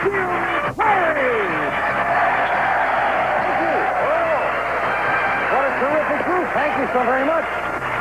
Jim Perry. Thank you. Oh, what a terrific group. Thank you so very much.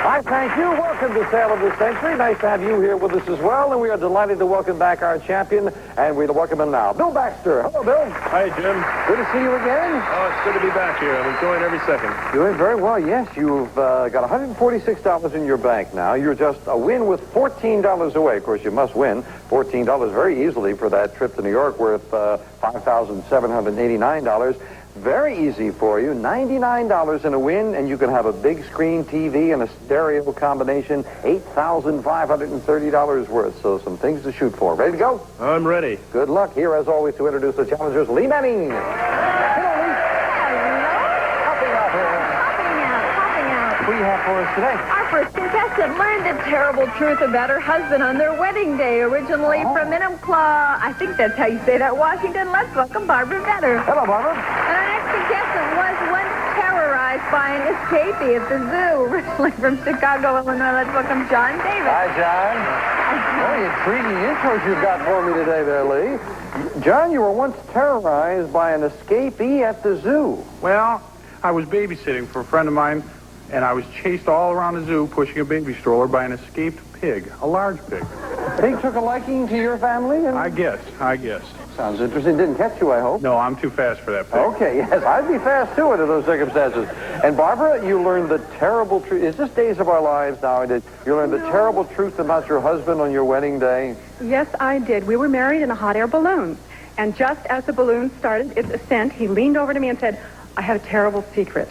I thank you. Welcome to Sale of the Century. Nice to have you here with us as well. And we are delighted to welcome back our champion. And we'll welcome him now. Bill Baxter. Hello, Bill. Hi, Jim. Good to see you again. Oh, it's good to be back here. I'm enjoying every second. Doing very well, yes. You've got $146 in your bank now. You're just a win with $14 away. Of course, you must win $14 very easily for that trip to New York worth $5,789. Very easy for you. $99 in a win, and you can have a big screen TV and a stereo combination. $8,530 worth. So some things to shoot for. Ready to go? I'm ready. Good luck. Here, as always, to introduce the challengers, Lee Manning. Popping out. What do you have for us today? Our first contestant learned the terrible truth about her husband on their wedding day, originally from Enumclaw. I think that's how you say that, Washington. Let's welcome Barbra Vetter. Hello, Barbara. And our next contestant was once terrorized by an escapee at the zoo, originally from Chicago, Illinois. Let's welcome John Davis. Hi, John. Very intriguing intros you've got for me today there, Lee. John, you were once terrorized by an escapee at the zoo. Well, I was babysitting for a friend of mine, and I was chased all around the zoo pushing a baby stroller by an escaped pig, a large pig. Pig took a liking to your family? And I guess. sounds interesting. Didn't catch you, I hope. No, I'm too fast for that pig. Okay, yes, I'd be fast, too, under those circumstances. And, Barbara, you learned the terrible truth. Is this Days of Our Lives now? You learned the terrible truth about your husband on your wedding day? Yes, I did. We were married in a hot air balloon. And just as the balloon started its ascent, he leaned over to me and said, I have a terrible secret.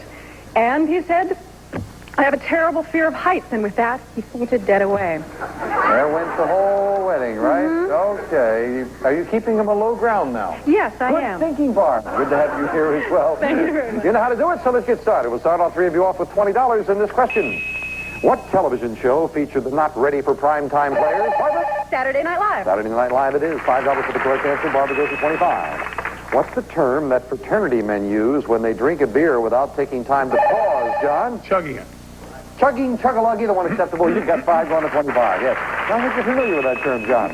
And he said, I have a terrible fear of heights. And with that, he fainted dead away. There went the whole wedding, right? Mm-hmm. Okay. Are you keeping him a low ground now? Yes, I Good am. thinking, Barb. Good to have you here as well. Thank you very much. You know how to do it, so let's get started. We'll start all three of you off with $20 in this question. What television show featured the not ready for primetime players? Barbara? Saturday Night Live. Saturday Night Live it is. $5 for the correct answer. Barbara goes to 25. What's the term that fraternity men use when they drink a beer without taking time to pause, John? Chugging it. Chugging, chug-a-luggy, the one acceptable. You've got 5 going to 25, yes. I think you're familiar with that term, John.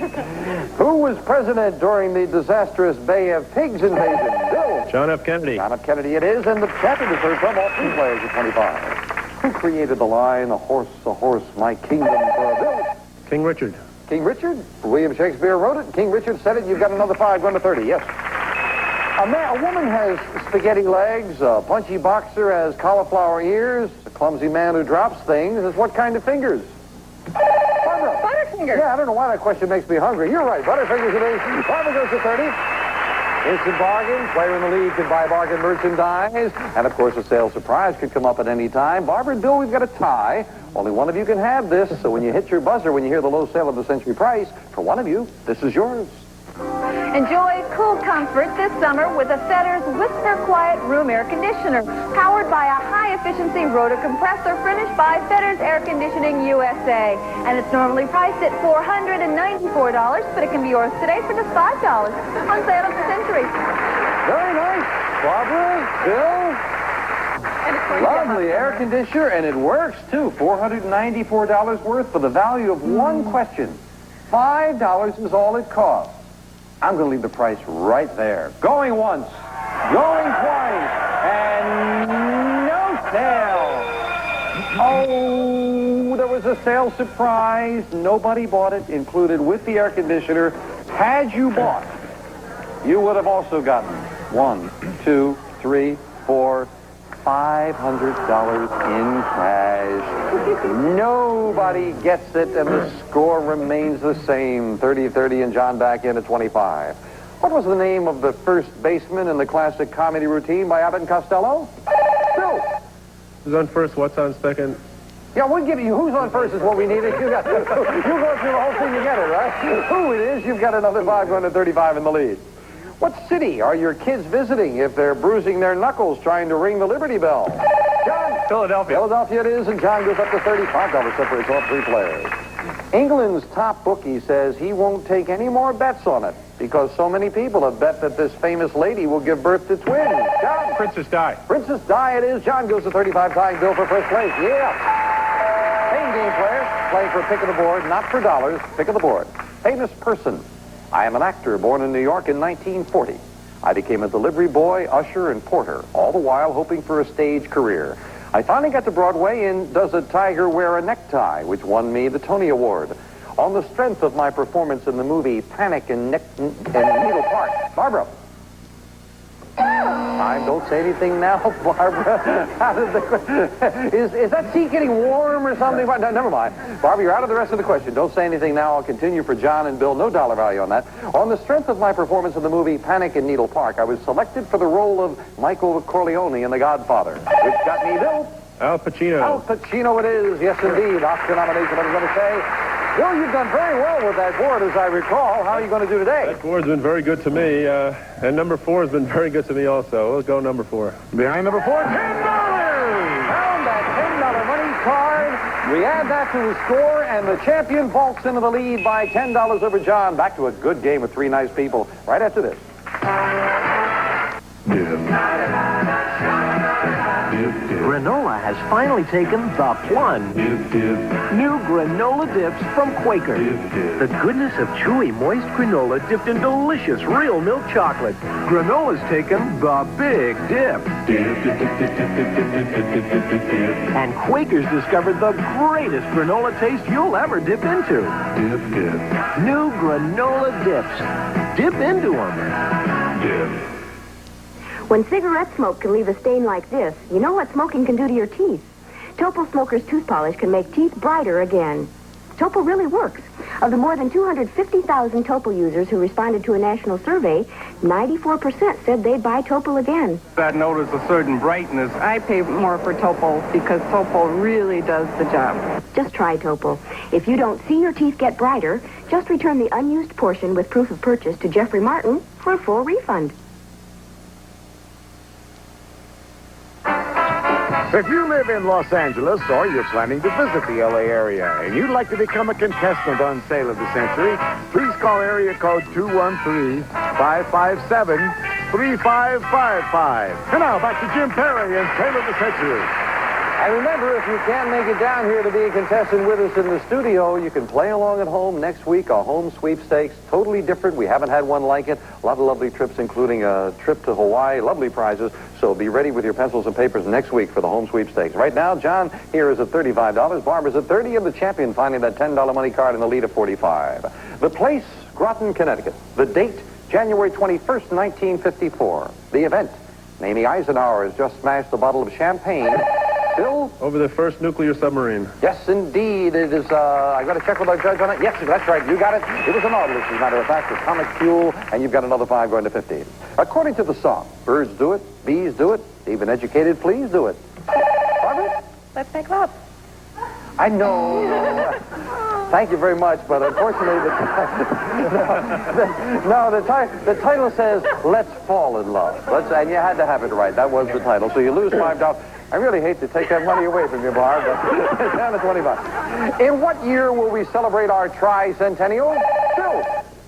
Who was president during the disastrous Bay of Pigs invasion? Bill. John F. Kennedy. John F. Kennedy it is, and the champion is heard from all three players at 25. Who created the line, a horse, my kingdom for a Bill? King Richard. King Richard? William Shakespeare wrote it. King Richard said it. You've got another 5 going to 30, yes. A woman has spaghetti legs, a punchy boxer has cauliflower ears, a clumsy man who drops things has what kind of fingers? Barbara. Butterfinger. Yeah, I don't know why that question makes me hungry. You're right. Butterfingers it is. Barbara goes to 30. Instant bargain. Player in the lead can buy bargain merchandise. And, of course, a sale surprise could come up at any time. Barbara and Bill, we've got a tie. Only one of you can have this. So when you hit your buzzer, when you hear the low sale of the century price, for one of you, this is yours. Enjoy cool comfort this summer with a Fetter's Whisper Quiet Room Air Conditioner, powered by a high-efficiency rotor compressor furnished by Fetter's Air Conditioning USA. And it's normally priced at $494, but it can be yours today for just $5 on Sale of the Century. Very nice. Barbara, Bill, And of course, lovely air conditioner, and it works, too. $494 worth for the value of one question. $5 is all it costs. I'm going to leave the price right there. Going once, going twice, and no sale. Oh, there was a sale surprise. Nobody bought it, included with the air conditioner. Had you bought, you would have also gotten $1, 2, 3, 4, $500 in cash. Nobody gets it, and the score remains the same. 30-30, and John back in at 25. What was the name of the first baseman in the classic comedy routine by Abbott and Costello? Bill. Who's on first? What's on second? Yeah, we'll give you who's on first is what we needed. You go through the whole thing, you get it, right? Who it is, you've got another 5 going to 35 in the lead. What city are your kids visiting if they're bruising their knuckles trying to ring the Liberty Bell? John? Philadelphia. Philadelphia it is, and John goes up to $35 separates all three players. England's top bookie says he won't take any more bets on it because so many people have bet that this famous lady will give birth to twins. John? Princess Di. Princess Di it is. John goes to 35, tying Bill for first place. Yeah. Same game player, playing for pick of the board, not for dollars, pick of the board. Famous person. I am an actor born in New York in 1940. I became a delivery boy, usher, and porter, all the while hoping for a stage career. I finally got to Broadway in Does a Tiger Wear a Necktie, which won me the Tony Award. On the strength of my performance in the movie Panic in Needle Park. Barbra. Don't say anything now, Barbra. Is that seat getting warm or something? No, never mind. Barbra, you're out of the rest of the question. Don't say anything now. I'll continue for John and Bill. No dollar value on that. On the strength of my performance in the movie Panic in Needle Park, I was selected for the role of Michael Corleone in The Godfather. Which got me, Bill? Al Pacino. Al Pacino it is. Yes, indeed. Oscar nomination, I was going to say. Bill, you've done very well with that board, as I recall. How are you going to do today? That board's been very good to me, and number 4 has been very good to me also. We'll go number 4. Behind number 4, $10. Found that $10 money card. We add that to the score, and the champion vaults into the lead by $10 over John. Back to a good game with three nice people right after this. Granola has finally taken the plunge. New granola dips from Quaker. The goodness of chewy, moist granola dipped in delicious real milk chocolate. Granola's taken the big dip. And Quaker's discovered the greatest granola taste you'll ever dip into. New granola dips. Dip into them. When cigarette smoke can leave a stain like this, you know what smoking can do to your teeth. Topol Smoker's tooth polish can make teeth brighter again. Topol really works. Of the more than 250,000 Topol users who responded to a national survey, 94% said they'd buy Topol again. I notice a certain brightness. I pay more for Topol because Topol really does the job. Just try Topol. If you don't see your teeth get brighter, just return the unused portion with proof of purchase to Jeffrey Martin for a full refund. If you live in Los Angeles or you're planning to visit the L.A. area and you'd like to become a contestant on Sale of the Century, please call area code 213-557-3555. And now back to Jim Perry and Sale of the Century. And remember, if you can't make it down here to be a contestant with us in the studio, you can play along at home next week, a home sweepstakes. Totally different. We haven't had one like it. A lot of lovely trips, including a trip to Hawaii. Lovely prizes. So be ready with your pencils and papers next week for the home sweepstakes. Right now, John here is at $35. Barbara's at $30, and the champion finding that $10 money card in the lead of $45. The place, Groton, Connecticut. The date, January 21st, 1954. The event, Mamie Eisenhower has just smashed a bottle of champagne. Bill? Over the first nuclear submarine. Yes, indeed. It is, I got to check with our judge on it. Yes, that's right. You got it. It was a Nautilus, as a matter of fact, atomic fuel, and you've got another 5 going to 15. According to the song, birds do it, bees do it, even educated fleas do it. Barbara? Let's make love. I know. Thank you very much, but unfortunately, the title says, Let's Fall in Love. And you had to have it right. That was the title. So you lose $5. I really hate to take that money away from you, Barb, but it's down to $20. In what year will we celebrate our tricentennial? Bill?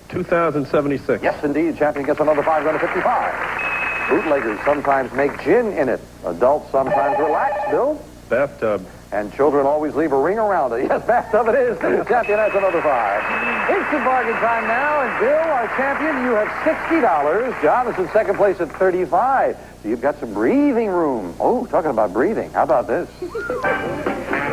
2076. Yes, indeed. Champion gets another 5 going to 55. Bootleggers sometimes make gin in it. Adults sometimes relax. Bill? Bathtub. And children always leave a ring around it. Yes, bathtub it is. Champion has another 5. Instant bargain time now. And Bill, our champion, you have $60. John is in second place at 35. So you've got some breathing room. Oh, talking about breathing. How about this?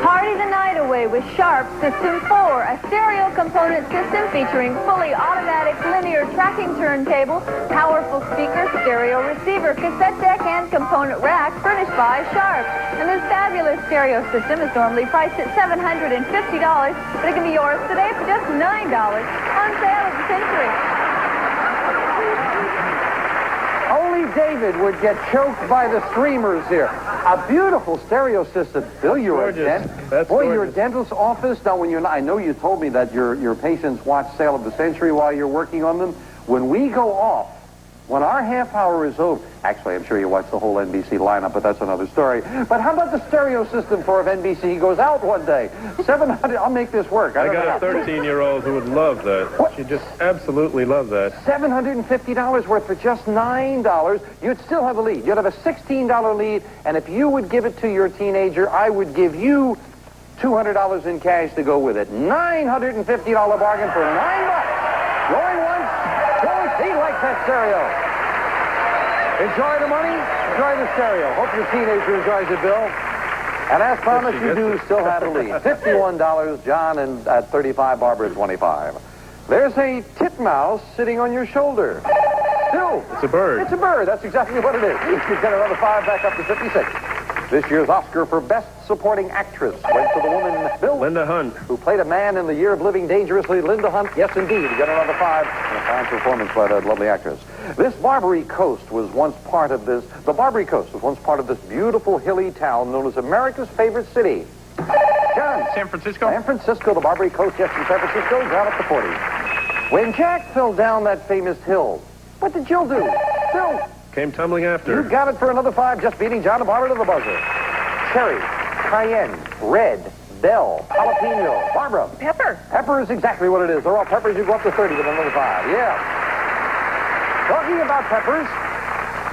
Party the night away with Sharp System 4, a stereo component system featuring fully automatic linear tracking turntable, powerful speaker, stereo receiver, cassette deck, and component rack furnished by Sharp. And this fabulous stereo system is normally priced at $750, but it can be yours today for just $9 on Sale of the Century. Only David would get choked by the streamers here. A beautiful stereo system. Bill, you're you're a dentist's office. Now, I know you told me that your patients watch Sale of the Century while you're working on them. When we go off, when our half hour is over, actually, I'm sure you watch the whole NBC lineup, but that's another story. But how about the stereo system for if NBC goes out one day? 700, I'll make this work. I got a 13-year-old who would love that. What? She'd just absolutely love that. $750 worth for just $9. You'd still have a lead. You'd have a $16 lead, and if you would give it to your teenager, I would give you $200 in cash to go with it. $950 bargain for $9. Going once. that stereo. Enjoy the money, enjoy the stereo. Hope your teenager enjoys it, Bill. And as promised, you do still have the lead. $51, John, and at 35, Barbara at 25. There's a titmouse sitting on your shoulder. Bill. It's a bird. It's a bird. That's exactly what it is. You get another 5 back up to 56. This year's Oscar for Best Supporting Actress went to the woman, Bill. Linda Hunt. Who played a man in The Year of Living Dangerously. Linda Hunt, yes, indeed. You get another 5 and a fine performance by that lovely actress. This Barbary Coast was once part of this... The Barbary Coast was once part of this beautiful hilly town known as America's favorite city. John. San Francisco? San Francisco, the Barbary Coast, yes, in San Francisco, down up to 40. When Jack fell down that famous hill, what did Jill do? Jill... Came tumbling after. You got it for another 5, just beating John and Barbara to the buzzer. Cherry, cayenne, red, bell, jalapeno, Barbara. Pepper. Pepper is exactly what it is. They're all peppers. You go up to 30 with another 5. Yeah. Talking about peppers,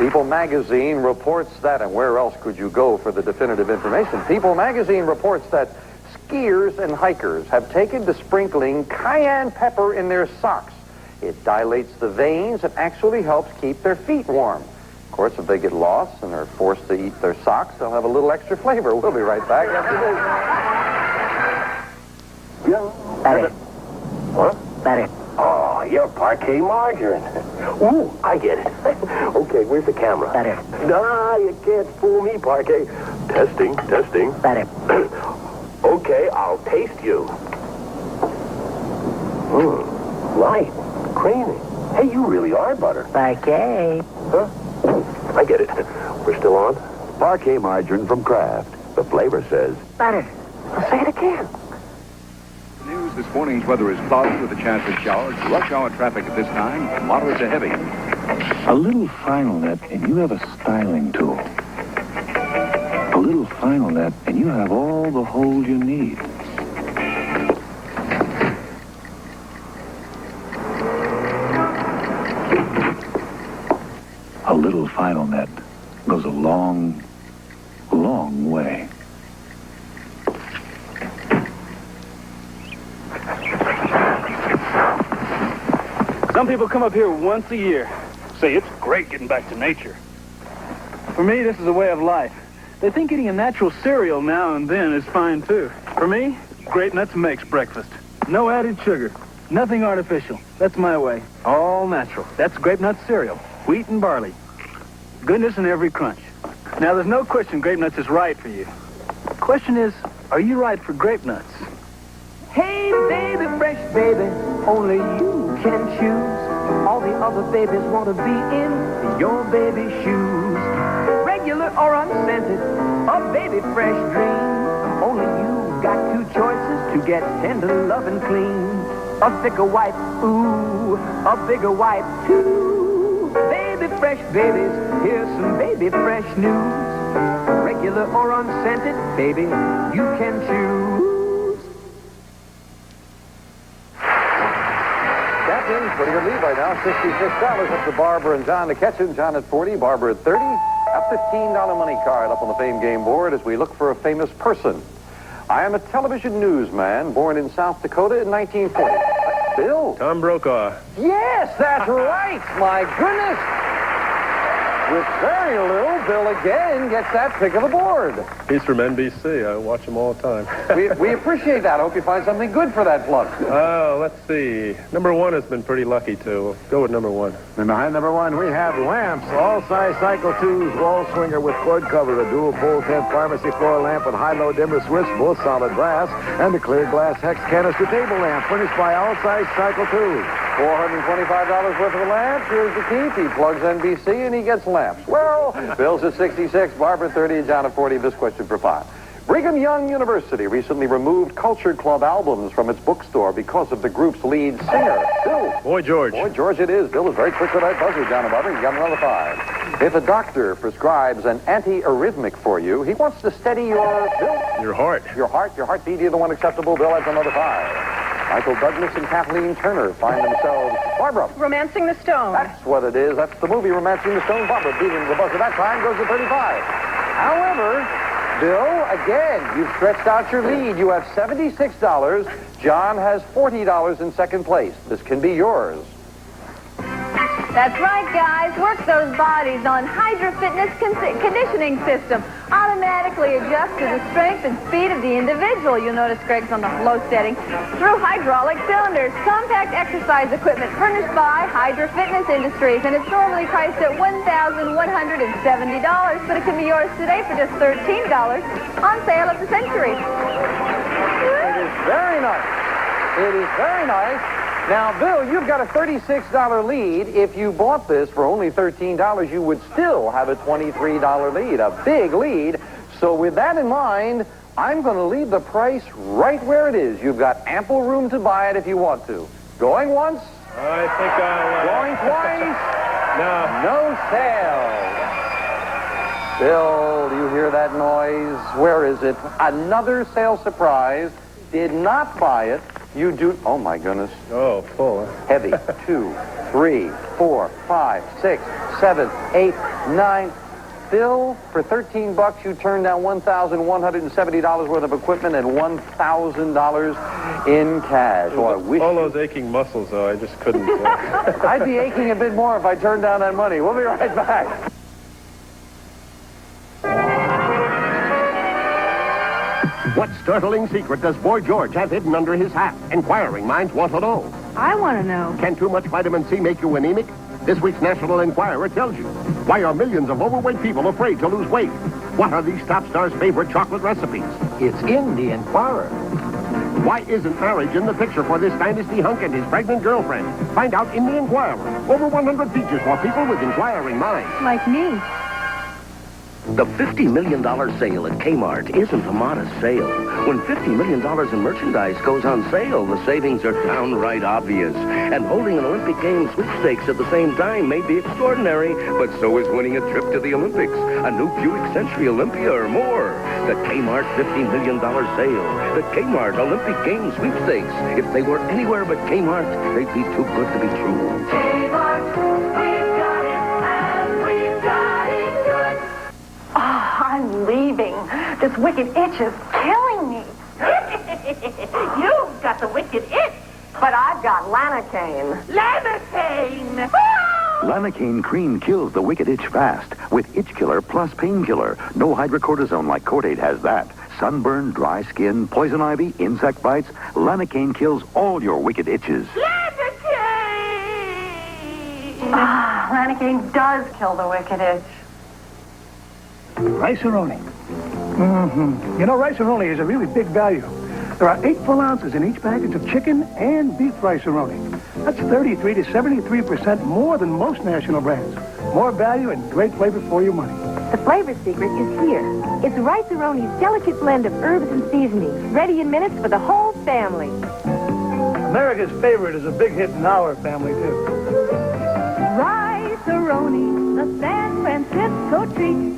People Magazine reports that, and where else could you go for the definitive information? People Magazine reports that skiers and hikers have taken to sprinkling cayenne pepper in their socks. It dilates the veins and actually helps keep their feet warm. Of course, if they get lost and are forced to eat their socks, they'll have a little extra flavor. We'll be right back after this. Better. What? Better. Oh, you're parquet margarine. Ooh, I get it. Okay, where's the camera? Better. Nah, you can't fool me, parquet. Testing. Better. Okay, I'll taste you. Light. Creamy. Hey, you really are butter. Parquet. Huh? I get it. We're still on? Parquet margarine from Kraft. The flavor says... Better. Say it again. News, this morning's weather is cloudy with a chance of showers. Rush hour traffic at this time, moderate to heavy. A little final net and you have a styling tool. A little final net and you have all the hold you need. A little final net goes a long, long way. Some people come up here once a year. Say it's great getting back to nature. For me, this is a way of life. They think eating a natural cereal now and then is fine, too. For me, Grape Nuts makes breakfast. No added sugar. Nothing artificial. That's my way. All natural. That's Grape Nuts cereal. Wheat and barley. Goodness in every crunch. Now, there's no question Grape Nuts is right for you. The question is, are you right for Grape Nuts? Hey, baby, fresh baby, only you can choose. All the other babies want to be in your baby shoes. Regular or unscented, a baby fresh dream. Only you got 2 choices to get tender, love, and clean. A thicker wipe, ooh, a bigger wipe, too. Baby fresh babies, here's some baby fresh news. Regular or unscented, baby, you can choose. Putting her lead right now, $66 up to Barbara and John to catch him. John at 40, Barbara at 30. A $15 money card up on the Fame Game board as we look for a famous person. I am a television newsman born in South Dakota in 1940. Bill? Tom Brokaw. Yes, that's right. My goodness. With very little, Bill again gets that pick of the board. He's from NBC. I watch him all the time. we appreciate that. I hope you find something good for that plug. Let's see. Number 1 has been pretty lucky, too. We'll go with number 1. And behind number 1, we have lamps. All-size Cycle 2's wall swinger with cord cover, a dual pole tent pharmacy floor lamp with high-low dimmer switch, both solid brass, and a clear glass hex canister table lamp furnished by All-size Cycle 2. $425 worth of a lamp. Here's the keep. He plugs NBC and he gets lamps. Well, Bill's at 66, Barbara at 30, and John at 40. This question for 5. Brigham Young University recently removed Culture Club albums from its bookstore because of the group's lead singer. Bill. Boy George. Boy George it is. Bill is very quick with that buzzer, John and Barbara. You got another 5. If a doctor prescribes an antiarrhythmic for you, he wants to steady your... Bill? Your heart. Your heartbeat. Either one acceptable. Bill has another 5. Michael Douglas and Kathleen Turner find themselves... Barbara. Romancing the Stone. That's what it is. That's the movie Romancing the Stone. Barbara beating the buzzer that time goes to 35. However, Bill, again, you've stretched out your lead. You have $76. John has $40 in second place. This can be yours. That's right, guys. Work those bodies on Hydra Fitness conditioning system. Automatically adjusts to the strength and speed of the individual. You'll notice Greg's on the low setting. Through hydraulic cylinders. Compact exercise equipment furnished by Hydra Fitness Industries. And it's normally priced at $1,170. But it can be yours today for just $13 on sale at the Century. It is very nice. It is very nice. Now, Bill, you've got a $36 lead. If you bought this for only $13, you would still have a $23 lead, a big lead. So with that in mind, I'm going to leave the price right where it is. You've got ample room to buy it if you want to. Going once? I think I'll... Going twice? No. No sale. Bill, do you hear that noise? Where is it? Another sale surprise. Did not buy it. You do... Oh, my goodness. Oh, full. Heavy. 2, 3, 4, 5, 6, 7, 8, 9. Bill, for $13, you turned down $1,170 worth of equipment and $1,000 in cash. Oh, I wish... All those aching muscles, though, I just couldn't... I'd be aching a bit more if I turned down that money. We'll be right back. What startling secret does Boy George have hidden under his hat? Inquiring minds want to know. I want to know. Can too much vitamin C make you anemic? This week's National Enquirer tells you. Why are millions of overweight people afraid to lose weight? What are these top stars' favorite chocolate recipes? It's in the Enquirer. Why isn't marriage in the picture for this dynasty hunk and his pregnant girlfriend? Find out in the Enquirer. Over 100 features for people with inquiring minds. Like me. The $50 million sale at Kmart isn't a modest sale. When $50 million in merchandise goes on sale, the savings are downright obvious. And holding an Olympic Games sweepstakes at the same time may be extraordinary, but so is winning a trip to the Olympics, a new Buick Century Olympia or more. The Kmart $50 million sale. The Kmart Olympic Games sweepstakes. If they were anywhere but Kmart, they'd be too good to be true. Kmart, we've got it, and we've got it good. I'm leaving. This wicked itch is killing me. You've got the wicked itch. But I've got Lanacane. Lanacane! Lanacane cream kills the wicked itch fast with itch killer plus painkiller. No hydrocortisone like Cordaid has that. Sunburn, dry skin, poison ivy, insect bites. Lanacane kills all your wicked itches. Lanacane! Lanacane does kill the wicked itch. Rice-A-Roni. Mm-hmm. You know, Rice-A-Roni is a really big value. There are 8 full ounces in each package of chicken and beef Rice-A-Roni. That's 33 to 73% more than most national brands. More value and great flavor for your money. The flavor secret is here. It's Rice-A-Roni's delicate blend of herbs and seasonings, ready in minutes for the whole family. America's favorite is a big hit in our family, too. Rice-A-Roni, the San Francisco treat.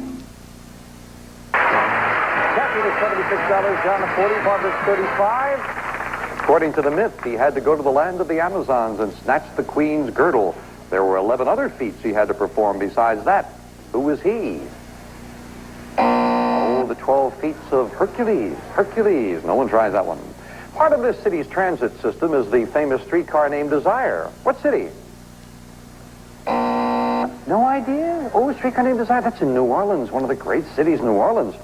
Jackie to $76, John to $40, Barbra's $35. According to the myth, he had to go to the land of the Amazons and snatch the queen's girdle. There were 11 other feats he had to perform besides that. Who was he? Oh, the 12 feats of Hercules. Hercules. No one tries that one. Part of this city's transit system is the famous streetcar named Desire. What city? No idea? Oh, a streetcar named Desire. That's in New Orleans, one of the great cities in New Orleans.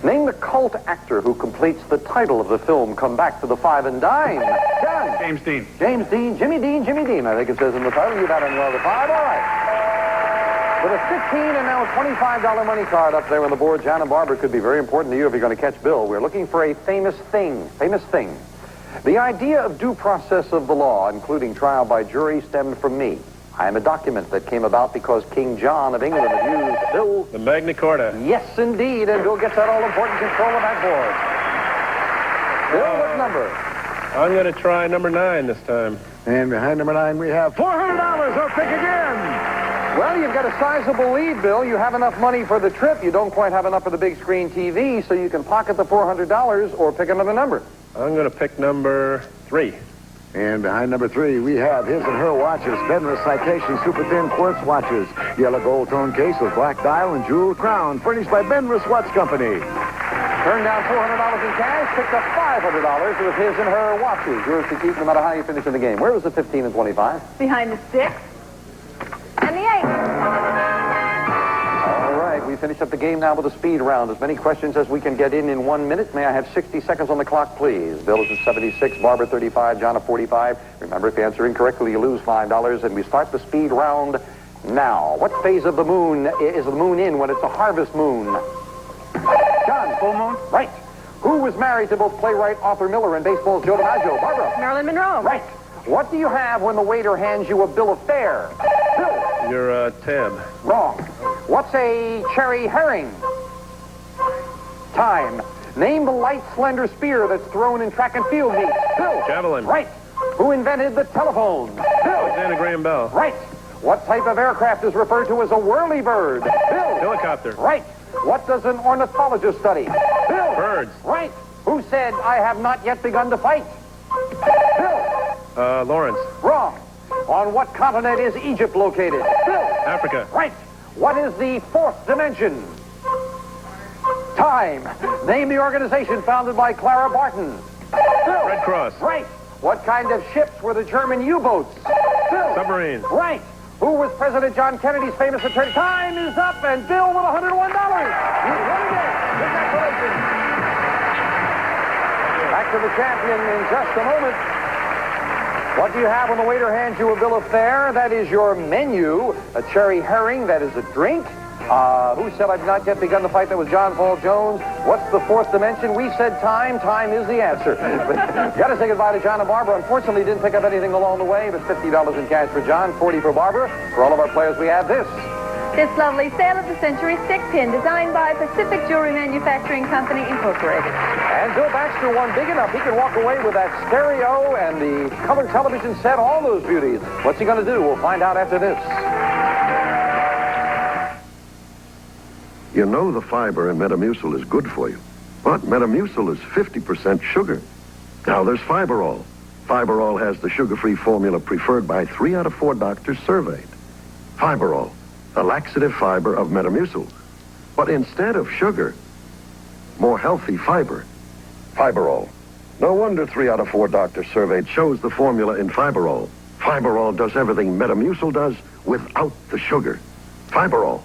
Name the cult actor who completes the title of the film, Come Back to the Five and Dime. John. James Dean. James Dean. Jimmy Dean. Jimmy Dean, I think it says in the title. You've had him well to five. All right. With a $15 and now a $25 money card up there on the board, John and Barbara could be very important to you if you're going to catch Bill. We're looking for a famous thing. Famous thing. The idea of due process of the law, including trial by jury, stemmed from me. I am a document that came about because King John of England abused Bill. The Magna Carta. Yes, indeed, and Bill gets that all-important control of that board. Bill, what number? I'm going to try number 9 this time. And behind number 9, we have $400. Or pick again. Well, you've got a sizable lead, Bill. You have enough money for the trip. You don't quite have enough for the big screen TV, so you can pocket the $400 or pick another number. I'm going to pick number 3. And behind number 3, we have his and her watches. Benrus Citation Super Thin Quartz watches. Yellow gold tone case with black dial and jeweled crown. Furnished by Benrus Watch Company. Turned down $400 in cash. Picked up $500 with his and her watches. Yours to keep no matter how you finish in the game. Where was the 15 and 25? Behind the 6. and the 8. All right, we finish up the game now with a speed round. As many questions as we can get in 1 minute. May I have 60 seconds on the clock, please? Bill is at 76, Barbara 35, John at 45. Remember, if you answer incorrectly, you lose $5. And we start the speed round now. What phase of the moon is the moon in when it's a harvest moon? John. Full moon? Right. Who was married to both playwright Arthur Miller and baseball's Joe DiMaggio? Barbara. Marilyn Monroe. Right. What do you have when the waiter hands you a bill of fare? Bill. Your tab. Wrong. What's a cherry herring? Time. Name the light, slender spear that's thrown in track and field meets. Bill. Javelin. Right. Who invented the telephone? Bill. Alexander Graham Bell. Right. What type of aircraft is referred to as a whirlybird? Bill. Helicopter. Right. What does an ornithologist study? Bill. Birds. Right. Who said, I have not yet begun to fight? Bill. Lawrence. Wrong. On what continent is Egypt located? Bill. Africa. Right. What is the fourth dimension? Time. Name the organization founded by Clara Barton. Bill. Red Cross. Right. What kind of ships were the German U-boats? Bill. Submarine. Right. Who was President John Kennedy's famous attorney? Time is up, and Bill with $101. You win again. Congratulations. Back to the champion in just a moment. What do you have when the waiter hands you a bill of fare? That is your menu. A cherry herring, that is a drink. Who said I've not yet begun to fight? That was John Paul Jones. What's the fourth dimension? We said time. Time is the answer. But got to say goodbye to John and Barbara. Unfortunately, didn't pick up anything along the way, but $50 in cash for John, $40 for Barbara. For all of our players, we have this. This lovely Sale of the Century stick pin designed by Pacific Jewelry Manufacturing Company, Incorporated. And Bill Baxter won big enough. He can walk away with that stereo and the color television set, all those beauties. What's he going to do? We'll find out after this. You know the fiber in Metamucil is good for you, but Metamucil is 50% sugar. Now there's Fiberall. Fiberall has the sugar-free formula preferred by 3 out of 4 doctors surveyed. Fiberall, the laxative fiber of Metamucil. But instead of sugar, more healthy fiber. Fiberall. No wonder 3 out of 4 doctors surveyed chose the formula in Fiberall. Fiberall does everything Metamucil does without the sugar. Fiberall.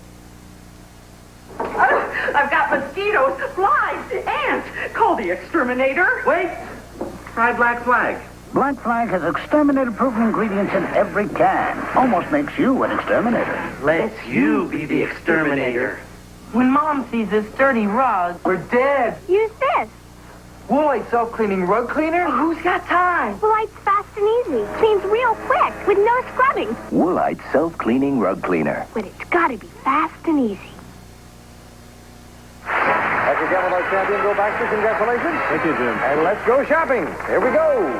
I've got mosquitoes, flies, ants. Call the exterminator. Wait. Try Black Flag. Black Flag has exterminator-proof ingredients in every can. Almost makes you an exterminator. Let you be the exterminator. When Mom sees this dirty rug, We're dead. Use this. Woolite self-cleaning rug cleaner? who's got time? Woolite's fast and easy. Cleans real quick with no scrubbing. Woolite self-cleaning rug cleaner. But it's got to be fast and easy. Back again with our champion, Bill Baxter. Congratulations. Thank you, Jim. And let's go shopping. Here we go.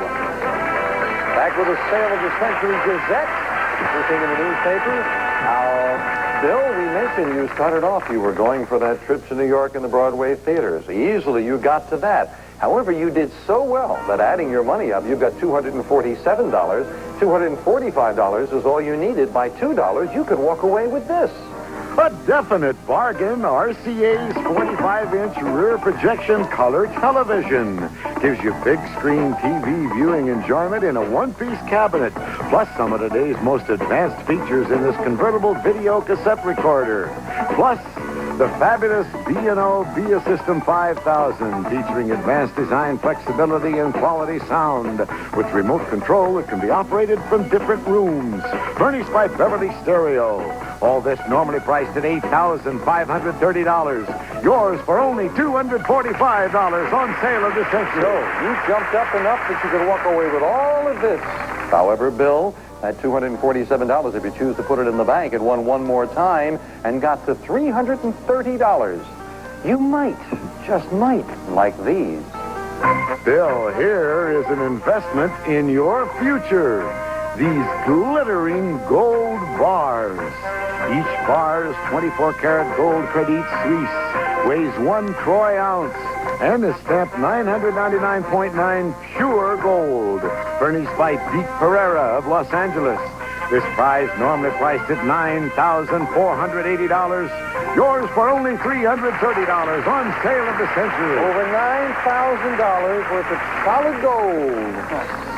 Back with the Sale of the Century Gazette. Everything in the newspaper. Now, Bill, we mentioned you started off, you were going for that trip to New York and the Broadway theaters. Easily you got to that. However, you did so well that adding your money up, you've got $247. $245 is all you needed. By $2, you could walk away with this. A definite bargain. RCA's 45-inch rear projection color television gives you big screen TV viewing enjoyment in a one-piece cabinet, plus some of today's most advanced features in this convertible video cassette recorder. Plus, the fabulous B&O Via System 5000, featuring advanced design, flexibility, and quality sound. With remote control that can be operated from different rooms. Furnished by Beverly Stereo. All this normally priced at $8,530. Yours for only $245 on Sale of the Century. So, you jumped up enough that you could walk away with all of this. However, Bill, at $247, if you choose to put it in the bank, it won one more time and got to $330. You might, just might, like these. Bill, here is an investment in your future. These glittering gold bars. Each bar is 24-karat gold Credit Suisse, weighs 1 troy ounce, and is stamped 999.9 pure gold, furnished by Pete Pereira of Los Angeles. This prize normally priced at $9,480. Yours for only $330 on Sale of the Century. Over $9,000 worth of solid gold.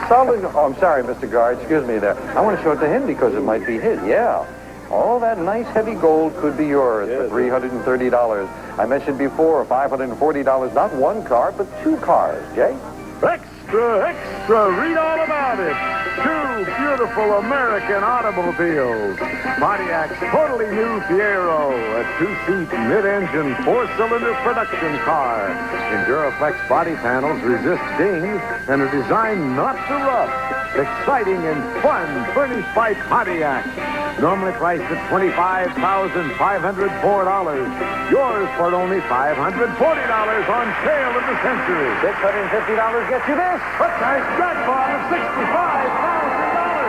Solid. Oh, I'm sorry, Mr. Guard. Excuse me there. I want to show it to him because it might be his. Yeah. All that nice heavy gold could be yours for $330. I mentioned before, $540, not one car, but two cars. Jay? Extra, extra, read all about it. Two beautiful American automobiles. Pontiac's totally new Fiero, a two-seat, mid-engine, four-cylinder production car. Enduraflex body panels resist dings and are designed not to rust. Exciting and fun, furnished by Pontiac. Normally priced at $25,504. Yours for only $540 on sale of the century. $650 gets you this. A cash jackpot of $65,000.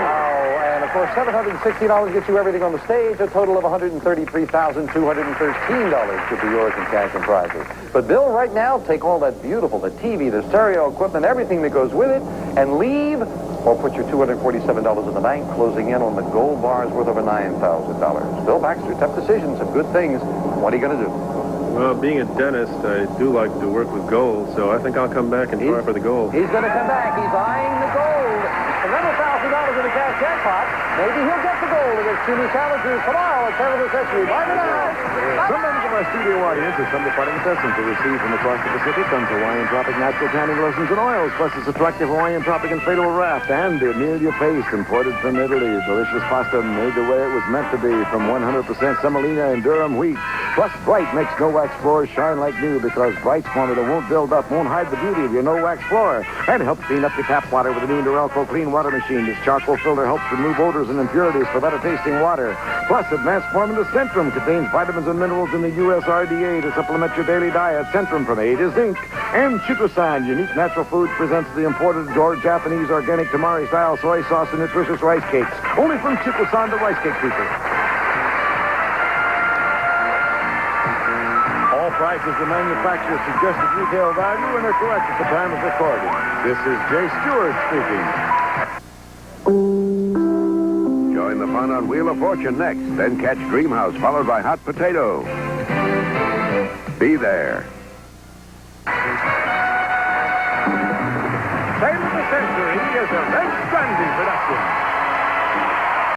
Oh, and of course, $760 gets you everything on the stage. A total of $133,213 could be yours in cash and prizes. But Bill, right now, take all that beautiful, the TV, the stereo equipment, everything that goes with it, and leave, or put your $247 in the bank, closing in on the gold bars worth over $9,000. Bill Baxter, tough decisions, some good things. What are you going to do? Well, being a dentist, I do like to work with gold, so I think I'll come back and try for the gold. He's going to come back. He's eyeing the gold. Another $1,000 in the cash jackpot. Maybe he'll get the gold against two new challengers tomorrow at 10 of the century. Bye for now. Some members of our studio audience have some departing assessments to receive from across the Pacific. Comes Hawaiian Tropic Natural Tanning Lotions and Oils, plus its attractive Hawaiian Tropic Inflatable Raft and the Amelia Paste, imported from Italy. Delicious pasta made the way it was meant to be from 100% semolina and Durham wheat. Plus, Bright makes no wax floors shine like new because Bright's formula won't build up, won't hide the beauty of your no wax floor. And helps clean up your tap water with the new Norelco Clean Water Machine. This charcoal filter helps remove odors and impurities for better tasting water. Plus, advanced formula Centrum contains vitamins and minerals in the USRDA to supplement your daily diet. Centrum from A to Zinc. And Chikusan, Unique Natural Foods, presents the imported or Japanese organic tamari-style soy sauce and nutritious rice cakes. Only from Chikusan, the rice cake people. All prices the manufacturer's suggested retail value and are correct at the time of recording. This is Jay Stewart speaking. Join the fun on Wheel of Fortune next. Then catch Dreamhouse, followed by Hot Potato. Be there. Sale of the Century is a Red Strandy production.